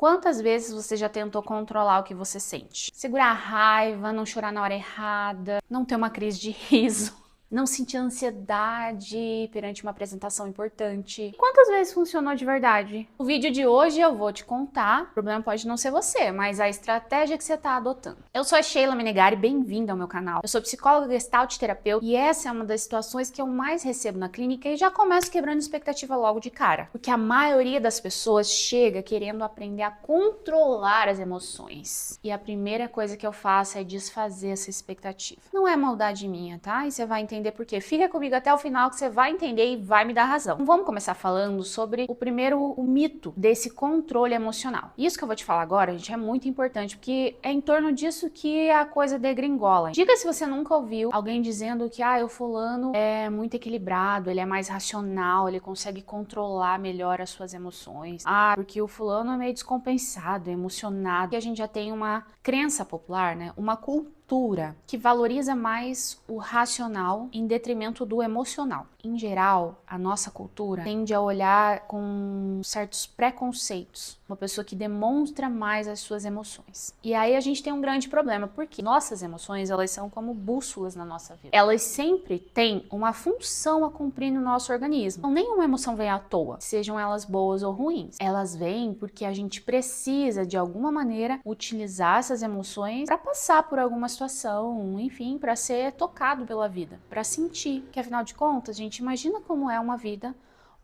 Quantas vezes você já tentou controlar o que você sente? Segurar a raiva, não chorar na hora errada, não ter uma crise de riso, não sentir ansiedade perante uma apresentação importante. Quantas vezes funcionou de verdade? No vídeo de hoje eu vou te contar, o problema pode não ser você, mas a estratégia que você está adotando. Eu sou a Sheila Menegari, bem-vinda ao meu canal. Eu sou psicóloga Gestalt terapeuta e essa é uma das situações que eu mais recebo na clínica e já começo quebrando expectativa logo de cara. Porque a maioria das pessoas chega querendo aprender a controlar as emoções. E a primeira coisa que eu faço é desfazer essa expectativa. Não é maldade minha, tá? E você vai entender por quê. Fica comigo até o final que você vai entender e vai me dar razão. Então, vamos começar falando sobre o mito desse controle emocional. Isso que eu vou te falar agora, gente, é muito importante, porque é em torno disso que a coisa degringola. Diga se você nunca ouviu alguém dizendo que o fulano é muito equilibrado, ele é mais racional, ele consegue controlar melhor as suas emoções. Porque o fulano é meio descompensado, emocionado. E a gente já tem uma crença popular, né? Uma cultura que valoriza mais o racional em detrimento do emocional. Em geral, a nossa cultura tende a olhar com certos preconceitos, uma pessoa que demonstra mais as suas emoções. E aí a gente tem um grande problema, porque nossas emoções, elas são como bússolas na nossa vida. Elas sempre têm uma função a cumprir no nosso organismo. Então, nenhuma emoção vem à toa, sejam elas boas ou ruins. Elas vêm porque a gente precisa, de alguma maneira, utilizar essas emoções para passar por alguma situação, enfim, para ser tocado pela vida, para sentir. Que afinal de contas, gente, imagina como é uma vida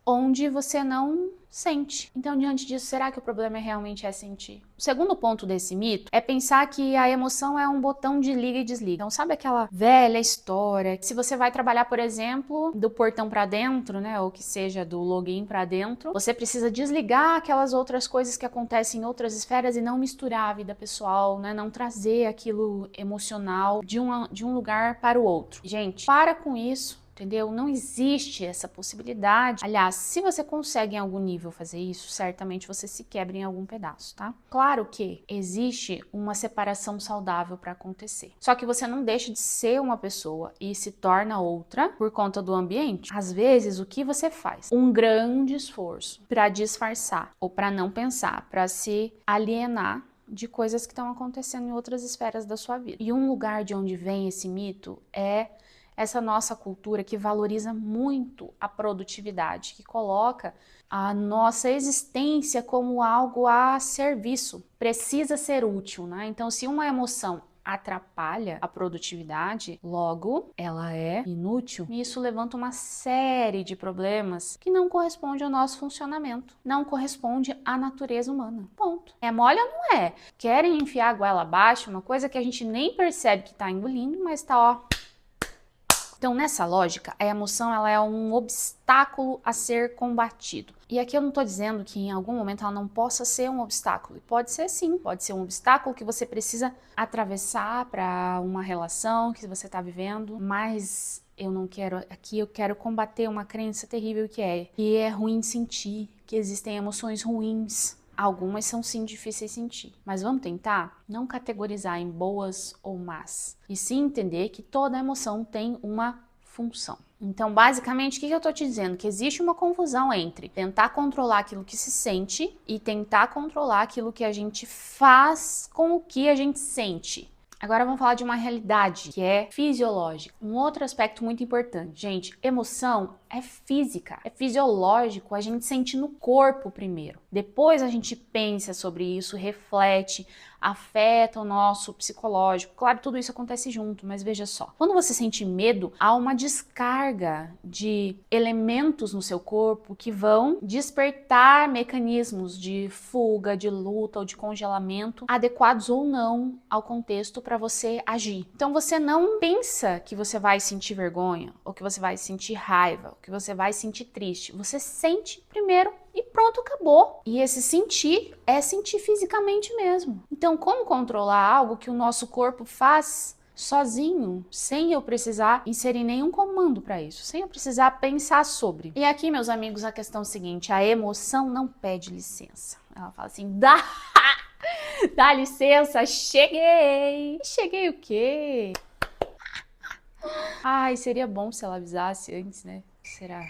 onde você não sente. Então, diante disso, será que o problema realmente é sentir? O segundo ponto desse mito é pensar que a emoção é um botão de liga e desliga. Então, sabe aquela velha história que se você vai trabalhar, por exemplo, do portão para dentro, né, ou que seja do login para dentro, você precisa desligar aquelas outras coisas que acontecem em outras esferas e não misturar a vida pessoal, né, não trazer aquilo emocional de um lugar para o outro. Gente, para com isso. Entendeu? Não existe essa possibilidade. Aliás, se você consegue em algum nível fazer isso, certamente você se quebra em algum pedaço, tá? Claro que existe uma separação saudável para acontecer. Só que você não deixa de ser uma pessoa e se torna outra por conta do ambiente. Às vezes, o que você faz? Um grande esforço para disfarçar ou para não pensar, para se alienar de coisas que estão acontecendo em outras esferas da sua vida. E um lugar de onde vem esse mito é essa nossa cultura que valoriza muito a produtividade, que coloca a nossa existência como algo a serviço, precisa ser útil, né? Então, se uma emoção atrapalha a produtividade, logo ela é inútil. E isso levanta uma série de problemas que não correspondem ao nosso funcionamento, não corresponde à natureza humana. Ponto. É mole ou não é? Querem enfiar a goela abaixo, uma coisa que a gente nem percebe que tá engolindo, mas tá, ó. Então, nessa lógica, a emoção ela é um obstáculo a ser combatido. E aqui eu não estou dizendo que em algum momento ela não possa ser um obstáculo. Pode ser sim, pode ser um obstáculo que você precisa atravessar para uma relação que você está vivendo, mas eu não quero, aqui eu quero combater uma crença terrível que é ruim sentir, que existem emoções ruins. Algumas são sim difíceis de sentir, mas vamos tentar não categorizar em boas ou más, e sim entender que toda emoção tem uma função. Então, basicamente, o que eu tô te dizendo? Que existe uma confusão entre tentar controlar aquilo que se sente e tentar controlar aquilo que a gente faz com o que a gente sente. Agora vamos falar de uma realidade que é fisiológica. Um outro aspecto muito importante, gente, emoção é física, é fisiológico, a gente sente no corpo primeiro. Depois a gente pensa sobre isso, reflete, afeta o nosso psicológico. Claro, tudo isso acontece junto, mas veja só. Quando você sente medo, há uma descarga de elementos no seu corpo que vão despertar mecanismos de fuga, de luta ou de congelamento, adequados ou não ao contexto para você agir. Então você não pensa que você vai sentir vergonha, ou que você vai sentir raiva, ou que você vai sentir triste. Você sente primeiro e pronto, acabou. E esse sentir é sentir fisicamente mesmo. Então, como controlar algo que o nosso corpo faz sozinho, sem eu precisar inserir nenhum comando para isso, sem eu precisar pensar sobre? E aqui, meus amigos, a questão é a seguinte: a emoção não pede licença. Ela fala assim, dá licença, cheguei. Cheguei o quê? Ai, seria bom se ela avisasse antes, né? Será?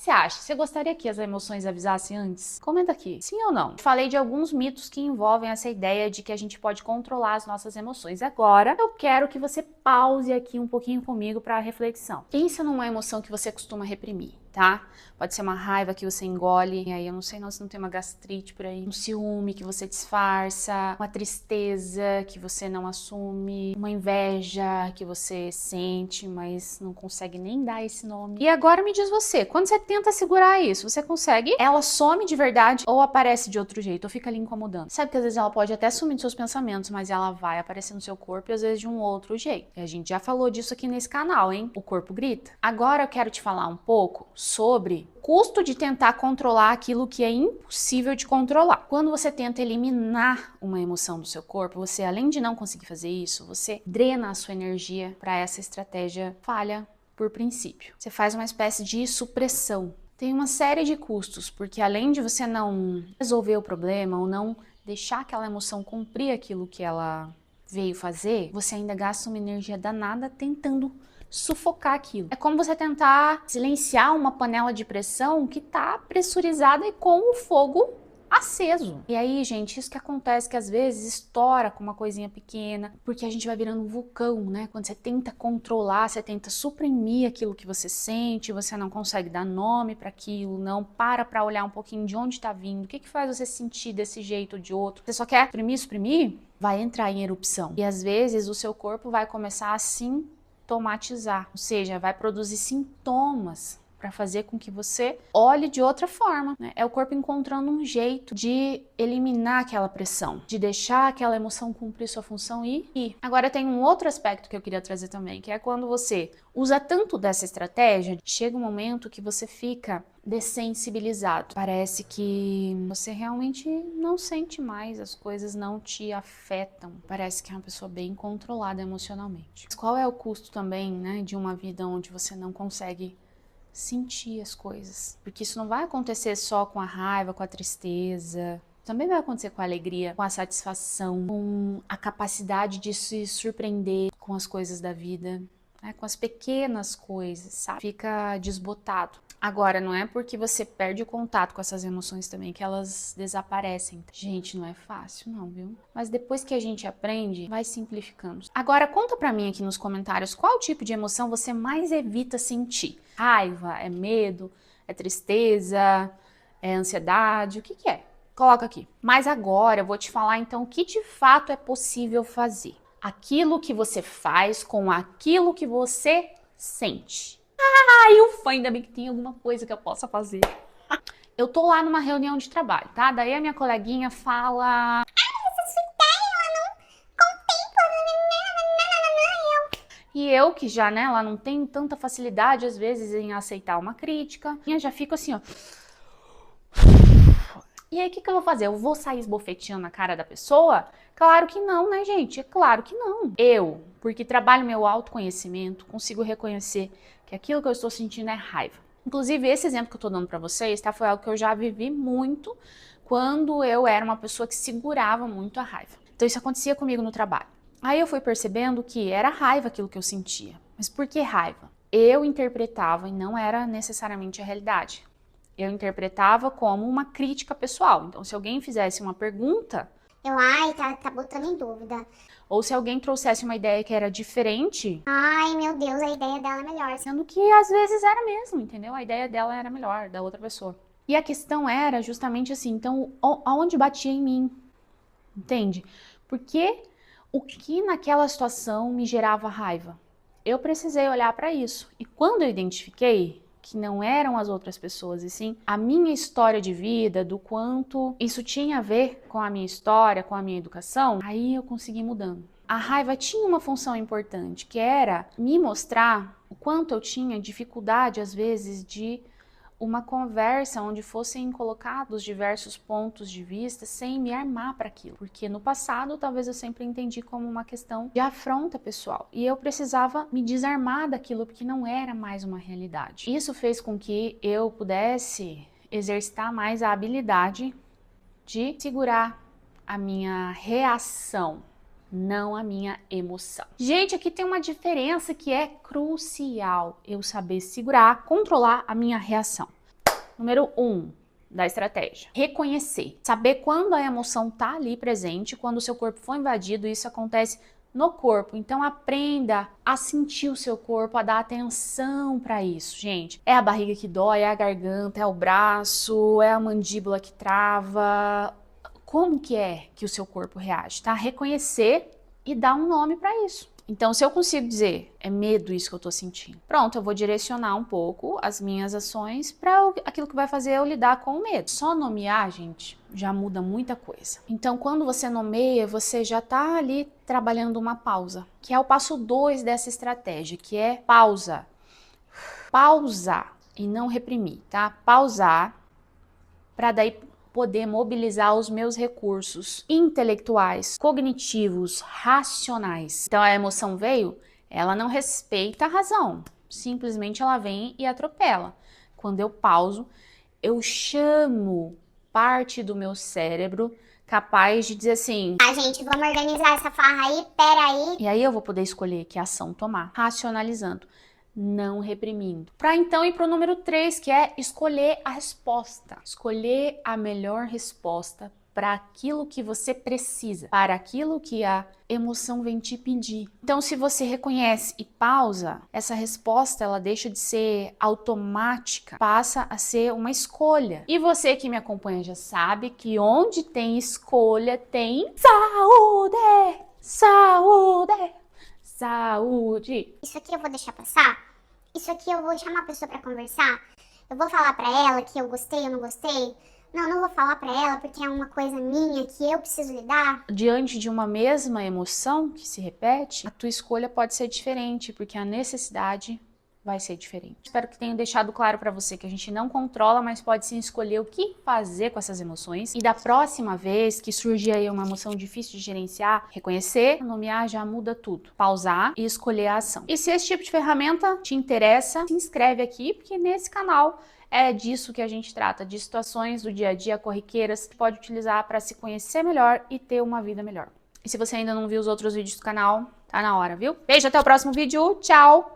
você acha? Você gostaria que as emoções avisassem antes? Comenta aqui, sim ou não? Falei de alguns mitos que envolvem essa ideia de que a gente pode controlar as nossas emoções. Agora, eu quero que você pause aqui um pouquinho comigo para reflexão. Pensa numa emoção que você costuma reprimir, tá? Pode ser uma raiva que você engole, e aí eu não sei se não tem uma gastrite por aí, um ciúme que você disfarça, uma tristeza que você não assume, uma inveja que você sente, mas não consegue nem dar esse nome. E agora me diz você, quando você tenta segurar isso, você consegue? Ela some de verdade ou aparece de outro jeito, ou fica ali incomodando? Sabe que às vezes ela pode até sumir dos seus pensamentos, mas ela vai aparecer no seu corpo e às vezes de um outro jeito. E a gente já falou disso aqui nesse canal, hein? O corpo grita. Agora eu quero te falar um pouco sobre o custo de tentar controlar aquilo que é impossível de controlar. Quando você tenta eliminar uma emoção do seu corpo, você, além de não conseguir fazer isso, você drena a sua energia para essa estratégia falha por princípio. Você faz uma espécie de supressão. Tem uma série de custos, porque além de você não resolver o problema ou não deixar aquela emoção cumprir aquilo que ela veio fazer, você ainda gasta uma energia danada tentando sufocar aquilo. É como você tentar silenciar uma panela de pressão que tá pressurizada e com o fogo aceso. E aí, gente, isso que acontece que às vezes estoura com uma coisinha pequena, porque a gente vai virando um vulcão, né? Quando você tenta controlar, você tenta suprimir aquilo que você sente, você não consegue dar nome para aquilo, não para olhar um pouquinho de onde tá vindo, o que que faz você sentir desse jeito ou de outro. Você só quer suprimir, vai entrar em erupção. E às vezes o seu corpo vai começar a sintomatizar, ou seja, vai produzir sintomas para fazer com que você olhe de outra forma, né? É o corpo encontrando um jeito de eliminar aquela pressão, de deixar aquela emoção cumprir sua função e ir. Agora tem um outro aspecto que eu queria trazer também, que é quando você usa tanto dessa estratégia, chega um momento que você fica dessensibilizado. Parece que você realmente não sente mais, as coisas não te afetam. Parece que é uma pessoa bem controlada emocionalmente. Mas qual é o custo também, né, de uma vida onde você não consegue sentir as coisas? Porque isso não vai acontecer só com a raiva, com a tristeza. Também vai acontecer com a alegria, com a satisfação, com a capacidade de se surpreender com as coisas da vida, né? Com as pequenas coisas, sabe? Fica desbotado. Agora, não é porque você perde o contato com essas emoções também que elas desaparecem. Gente, não é fácil não, viu? Mas depois que a gente aprende, vai simplificando. Agora, conta pra mim aqui nos comentários qual tipo de emoção você mais evita sentir. Raiva, é medo, é tristeza, é ansiedade, o que que é? Coloca aqui. Mas agora eu vou te falar então o que de fato é possível fazer. Aquilo que você faz com aquilo que você sente. Ai, ufa, ainda bem que tem alguma coisa que eu possa fazer. Eu tô lá numa reunião de trabalho, tá? Daí a minha coleguinha fala... E eu, que já, né, ela não tem tanta facilidade, às vezes, em aceitar uma crítica, eu já fico assim, ó. E aí, o que que eu vou fazer? Eu vou sair esbofeteando na cara da pessoa? Claro que não, né, gente? É claro que não. Eu, porque trabalho meu autoconhecimento, consigo reconhecer que aquilo que eu estou sentindo é raiva. Inclusive, esse exemplo que eu tô dando pra vocês, tá? Foi algo que eu já vivi muito quando eu era uma pessoa que segurava muito a raiva. Então, isso acontecia comigo no trabalho. Aí eu fui percebendo que era raiva aquilo que eu sentia. Mas por que raiva? Eu interpretava e não era necessariamente a realidade. Eu interpretava como uma crítica pessoal. Então, se alguém fizesse uma pergunta... Ai, tá botando em dúvida. Ou se alguém trouxesse uma ideia que era diferente... Ai, meu Deus, a ideia dela é melhor. Sendo que às vezes era mesmo, entendeu? A ideia dela era melhor, da outra pessoa. E a questão era justamente assim, então, aonde batia em mim? Entende? Porque o que naquela situação me gerava raiva? Eu precisei olhar para isso. E quando eu identifiquei que não eram as outras pessoas, e sim a minha história de vida, do quanto isso tinha a ver com a minha história, com a minha educação, aí eu consegui ir mudando. A raiva tinha uma função importante, que era me mostrar o quanto eu tinha dificuldade, às vezes, de uma conversa onde fossem colocados diversos pontos de vista sem me armar para aquilo. Porque no passado, talvez eu sempre entendi como uma questão de afronta pessoal. E eu precisava me desarmar daquilo porque não era mais uma realidade. Isso fez com que eu pudesse exercitar mais a habilidade de segurar a minha reação, não a minha emoção. Gente, aqui tem uma diferença que é crucial, eu saber segurar, controlar a minha reação. Número 1 da estratégia. Reconhecer. Saber quando a emoção tá ali presente, quando o seu corpo foi invadido, isso acontece no corpo. Então aprenda a sentir o seu corpo, a dar atenção para isso, gente. É a barriga que dói, é a garganta, é o braço, é a mandíbula que trava. Como que é que o seu corpo reage, tá? Reconhecer e dar um nome para isso. Então, se eu consigo dizer, é medo isso que eu tô sentindo, pronto, eu vou direcionar um pouco as minhas ações para aquilo que vai fazer eu lidar com o medo. Só nomear, gente, já muda muita coisa. Então, quando você nomeia, você já tá ali trabalhando uma pausa, que é o passo 2 dessa estratégia, que é pausa. Pausar e não reprimir, tá? Pausar para daí poder mobilizar os meus recursos intelectuais, cognitivos, racionais. Então a emoção veio, ela não respeita a razão, simplesmente ela vem e atropela. Quando eu pauso, eu chamo parte do meu cérebro capaz de dizer assim: Ah, gente, vamos organizar essa farra aí, pera aí. e aí eu vou poder escolher que ação tomar, racionalizando, não reprimindo. Para então ir para o número 3, que é escolher a resposta. Escolher a melhor resposta para aquilo que você precisa, para aquilo que a emoção vem te pedir. Então, se você reconhece e pausa, essa resposta ela deixa de ser automática, passa a ser uma escolha. E você que me acompanha já sabe que onde tem escolha tem saúde, saúde. Saúde! Isso aqui eu vou deixar passar? Isso aqui eu vou chamar a pessoa pra conversar? Eu vou falar pra ela que eu gostei ou não gostei? Não, não vou falar pra ela porque é uma coisa minha que eu preciso lidar. Diante de uma mesma emoção que se repete, a tua escolha pode ser diferente, porque a necessidade vai ser diferente. Espero que tenha deixado claro para você que a gente não controla, mas pode sim escolher o que fazer com essas emoções. E da próxima vez que surgir aí uma emoção difícil de gerenciar, reconhecer, nomear já muda tudo. Pausar e escolher a ação. E se esse tipo de ferramenta te interessa, se inscreve aqui, porque nesse canal é disso que a gente trata, de situações do dia a dia corriqueiras que pode utilizar para se conhecer melhor e ter uma vida melhor. E se você ainda não viu os outros vídeos do canal, tá na hora, viu? Beijo, até o próximo vídeo, tchau!